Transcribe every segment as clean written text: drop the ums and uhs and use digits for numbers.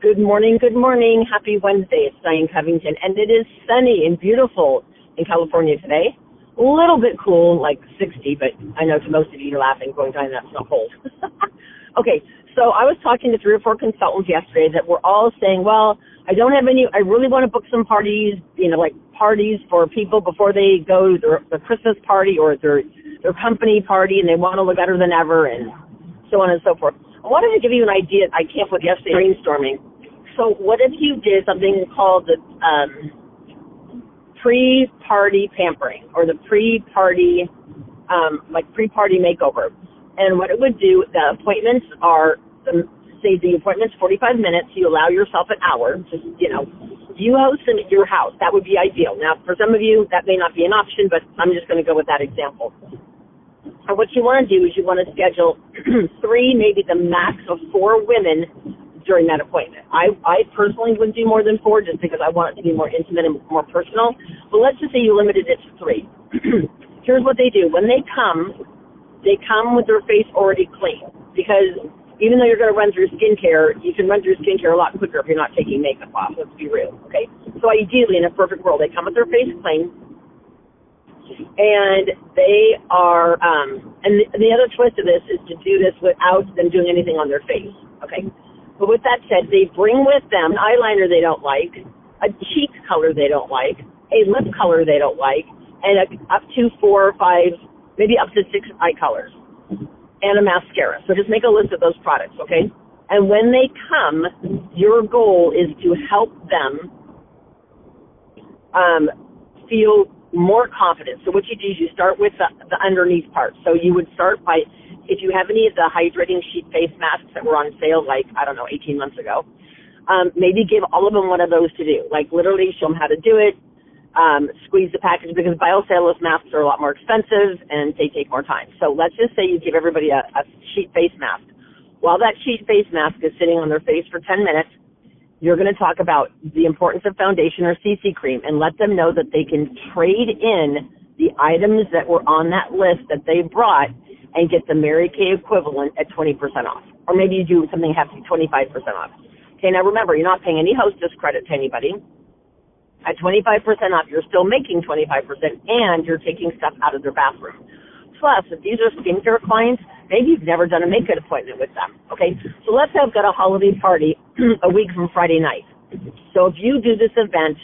Good morning, good morning. Happy Wednesday. It's Diane Covington, and it is sunny and beautiful in California today. A little bit cool, like 60, but I know to most of you you're laughing, going, Diane, that's not cold. Okay, so I was talking to 3 or 4 consultants yesterday that were all saying, well, I really want to book some parties, like parties for people before they go to their Christmas party or their company party, and they want to look better than ever, and so on and so forth. I wanted to give you an idea I came up with yesterday brainstorming. So what if you did something called the pre-party pampering, or the pre-party, pre-party makeover? And what it would do, the appointments are, say the appointment's 45 minutes, you allow yourself an hour, you host them at your house. That would be ideal. Now, for some of you, that may not be an option, but I'm just going to go with that example. And what you want to do is you want to schedule 3, maybe the max of 4 women during that appointment. I personally wouldn't do more than 4 just because I want it to be more intimate and more personal. But let's just say you limited it to 3. Here's what they do. When they come with their face already clean, because even though you're going to run through skincare, you can run through skincare a lot quicker if you're not taking makeup off. Let's be real, okay? So ideally, in a perfect world, they come with their face clean, and they are, and the other twist of this is to do this without them doing anything on their face, okay? But with that said, they bring with them an eyeliner they don't like, a cheek color they don't like, a lip color they don't like, and up to 4 or 5, maybe up to 6 eye colors, and a mascara. So just make a list of those products, okay? And when they come, your goal is to help them feel more confident. So what you do is you start with the underneath part. So you would start by, if you have any of the hydrating sheet face masks that were on sale, 18 months ago, maybe give all of them one of those to do. Like literally show them how to do it, squeeze the package, because biocellulose masks are a lot more expensive and they take more time. So let's just say you give everybody a sheet face mask. While that sheet face mask is sitting on their face for 10 minutes, you're going to talk about the importance of foundation or CC cream and let them know that they can trade in the items that were on that list that they brought and get the Mary Kay equivalent at 20% off. Or maybe you do something hefty, 25% off. Okay, now remember, you're not paying any hostess credit to anybody. At 25% off, you're still making 25%, and you're taking stuff out of their bathroom. Plus, if these are skincare clients, maybe you've never done a makeup appointment with them. Okay, so let's say I've got a holiday party a week from Friday night. So if you do this event,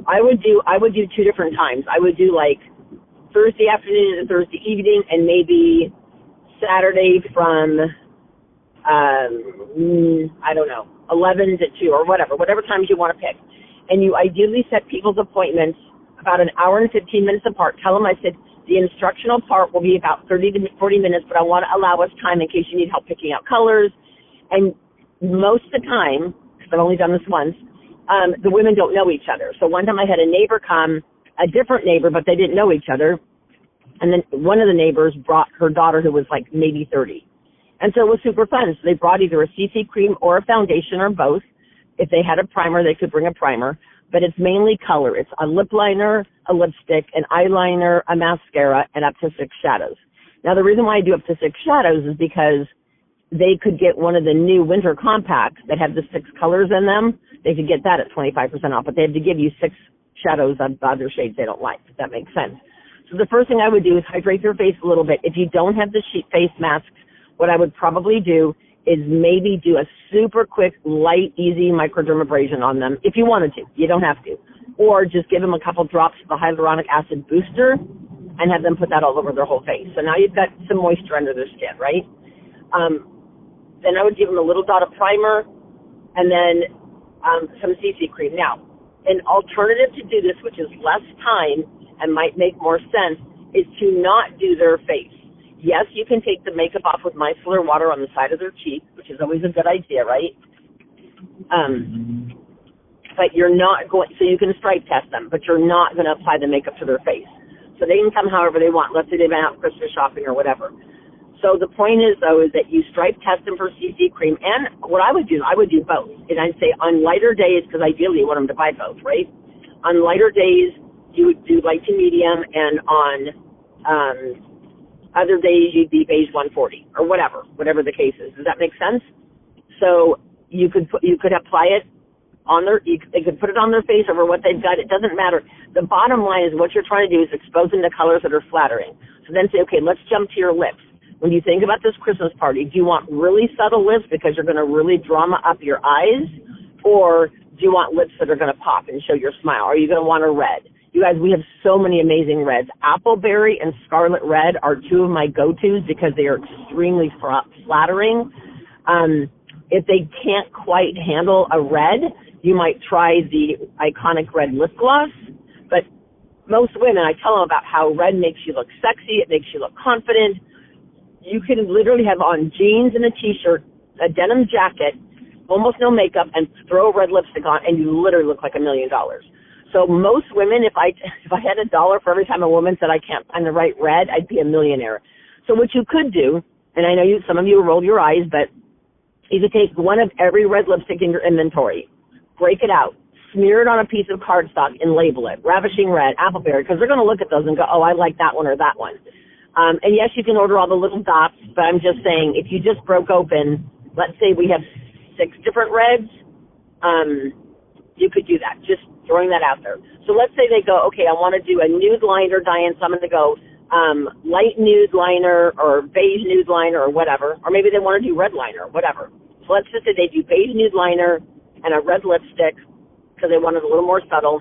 I would do 2 different times. I would do like Thursday afternoon and Thursday evening, and maybe Saturday from 11 to 2 or whatever times you want to pick. And you ideally set people's appointments about an hour and 15 minutes apart. Tell them I said the instructional part will be about 30 to 40 minutes, but I want to allow us time in case you need help picking out colors. And most of the time, because I've only done this once, the women don't know each other. So one time I had a neighbor come, a different neighbor, but they didn't know each other. And then one of the neighbors brought her daughter who was like maybe 30. And so it was super fun. So they brought either a CC cream or a foundation or both. If they had a primer, they could bring a primer. But it's mainly color. It's a lip liner, a lipstick, an eyeliner, a mascara, and up to 6 shadows. Now, the reason why I do up to 6 shadows is because they could get one of the new winter compacts that have the 6 colors in them. They could get that at 25% off, but they have to give you 6 shadows of other shades they don't like, if that makes sense. So the first thing I would do is hydrate your face a little bit. If you don't have the sheet face masks, what I would probably do is maybe do a super quick, light, easy microdermabrasion on them if you wanted to. You don't have to. Or just give them a couple drops of the hyaluronic acid booster and have them put that all over their whole face. So now you've got some moisture under their skin, right? Then I would give them a little dot of primer and then some CC cream. Now, an alternative to do this, which is less time and might make more sense, is to not do their face. Yes, you can take the makeup off with micellar water on the side of their cheek, which is always a good idea, right? But you're not going, so you can stripe test them, but you're not going to apply the makeup to their face. So they can come however they want. Let's say they've been out Christmas shopping or whatever. So the point is, though, is that you stripe test them for CC cream. And what I would do both. And I'd say on lighter days, because ideally you want them to buy both, right? On lighter days, you would do light to medium, and on other days you'd be beige 140 or whatever the case is. Does that make sense? So you could apply it on they could put it on their face over what they've got. It doesn't matter. The bottom line is what you're trying to do is expose them to colors that are flattering. So then say, okay, let's jump to your lips. When you think about this Christmas party, do you want really subtle lips because you're going to really drama up your eyes? Or do you want lips that are going to pop and show your smile? Are you going to want a red? You guys, we have so many amazing reds. Appleberry and Scarlet Red are two of my go-tos because they are extremely flattering. If they can't quite handle a red, you might try the iconic red lip gloss. But most women, I tell them about how red makes you look sexy. It makes you look confident. You can literally have on jeans and a T-shirt, a denim jacket, almost no makeup, and throw a red lipstick on, and you literally look like $1 million. So most women, if I had $1 for every time a woman said I can't find the right red, I'd be a millionaire. So what you could do, and I know some of you rolled your eyes, but you could take one of every red lipstick in your inventory, break it out, smear it on a piece of cardstock, and label it, Ravishing Red, Appleberry, because they're going to look at those and go, oh, I like that one or that one. And yes, you can order all the little dots, but I'm just saying, if you just broke open, let's say we have 6 different reds, you could do that, just throwing that out there. So let's say they go, okay, I want to do a nude liner, Diane, so I'm going to go light nude liner or beige nude liner or whatever, or maybe they want to do red liner, whatever. So let's just say they do beige nude liner and a red lipstick because they want it a little more subtle.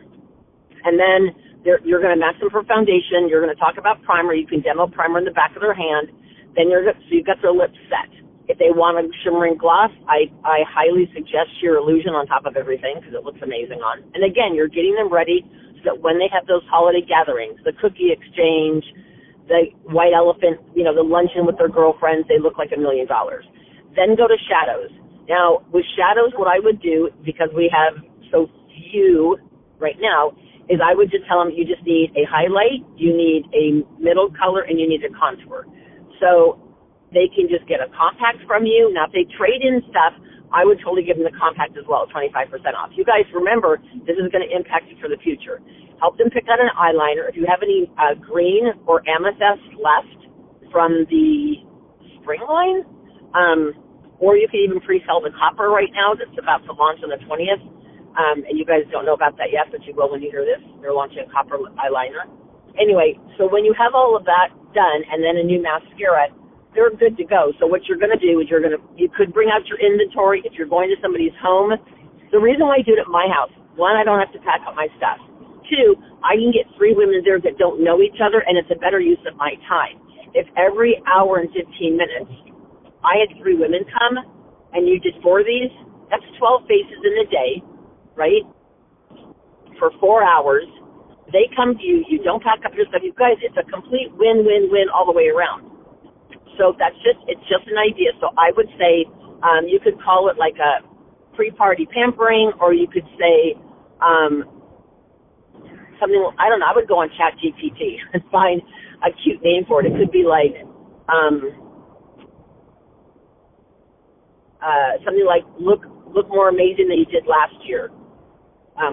And then you're going to match them for foundation. You're going to talk about primer. You can demo primer in the back of their hand. Then so you've got their lips set. If they want a shimmering gloss, I highly suggest Sheer Illusion on top of everything because it looks amazing on. And again, you're getting them ready so that when they have those holiday gatherings, the cookie exchange, the white elephant, the luncheon with their girlfriends, they look like $1 million. Then go to shadows. Now, with shadows, what I would do, because we have so few right now, is I would just tell them you just need a highlight, you need a middle color, and you need a contour. So they can just get a compact from you. Now, if they trade in stuff, I would totally give them the compact as well, 25% off. You guys remember, this is going to impact you for the future. Help them pick out an eyeliner. If you have any green or amethyst left from the spring line, or you can even pre-sell the copper right now that's about to launch on the 20th. And you guys don't know about that yet, but you will when you hear this. They're launching a copper eyeliner. Anyway, so when you have all of that done and then a new mascara, they're good to go. So what you're going to do is you could bring out your inventory if you're going to somebody's home. The reason why I do it at my house, 1, I don't have to pack up my stuff. 2, I can get 3 women there that don't know each other, and it's a better use of my time. If every hour and 15 minutes I had 3 women come and you did 4 of these, that's 12 faces in a day, right, for 4 hours. They come to you. You don't pack up your stuff. You guys, it's a complete win-win-win all the way around. So it's just an idea. So I would say you could call it like a pre-party pampering, or you could say something, I don't know, I would go on ChatGPT and find a cute name for it. It could be like something like look more amazing than you did last year.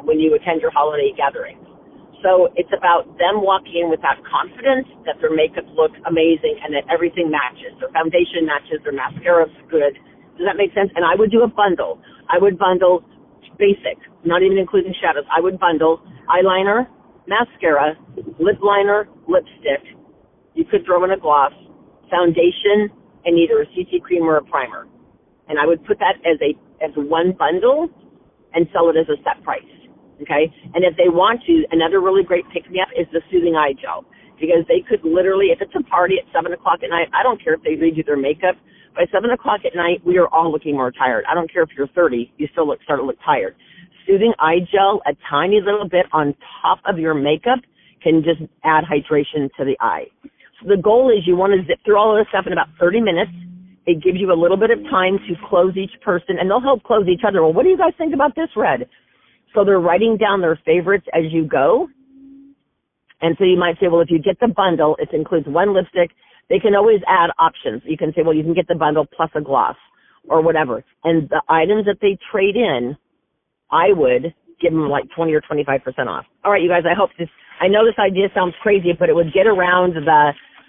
When you attend your holiday gatherings. So it's about them walking in with that confidence that their makeup looks amazing and that everything matches. Their foundation matches, their mascara's good. Does that make sense? And I would do a bundle. I would bundle basic, not even including shadows. I would bundle eyeliner, mascara, lip liner, lipstick. You could throw in a gloss, foundation, and either a CC cream or a primer. And I would put that as one bundle and sell it as a set price, okay? And if they want to, another really great pick-me-up is the Soothing Eye Gel, because they could literally, if it's a party at 7 o'clock at night, I don't care if they redo their makeup. By 7 o'clock at night, we are all looking more tired. I don't care if you're 30, you still start to look tired. Soothing Eye Gel, a tiny little bit on top of your makeup, can just add hydration to the eye. So the goal is you want to zip through all of this stuff in about 30 minutes. It gives you a little bit of time to close each person, and they'll help close each other. Well, what do you guys think about this red? So they're writing down their favorites as you go. And so you might say, well, if you get the bundle, it includes 1 lipstick. They can always add options. You can say, well, you can get the bundle plus a gloss or whatever. And the items that they trade in, I would give them like 20 or 25% off. All right, you guys, I know this idea sounds crazy, but it would get around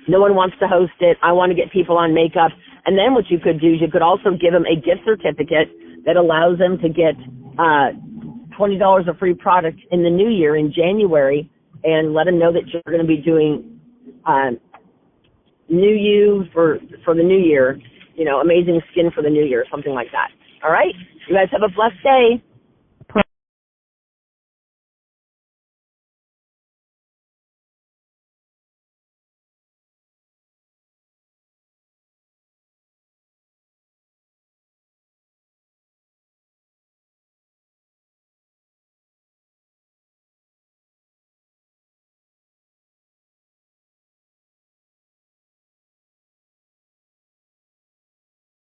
no one wants to host it. I want to get people on makeup. And then what you could do is you could also give them a gift certificate that allows them to get $20 of free product in the new year in January, and let them know that you're going to be doing new you for the new year, amazing skin for the new year, something like that. All right? You guys have a blessed day.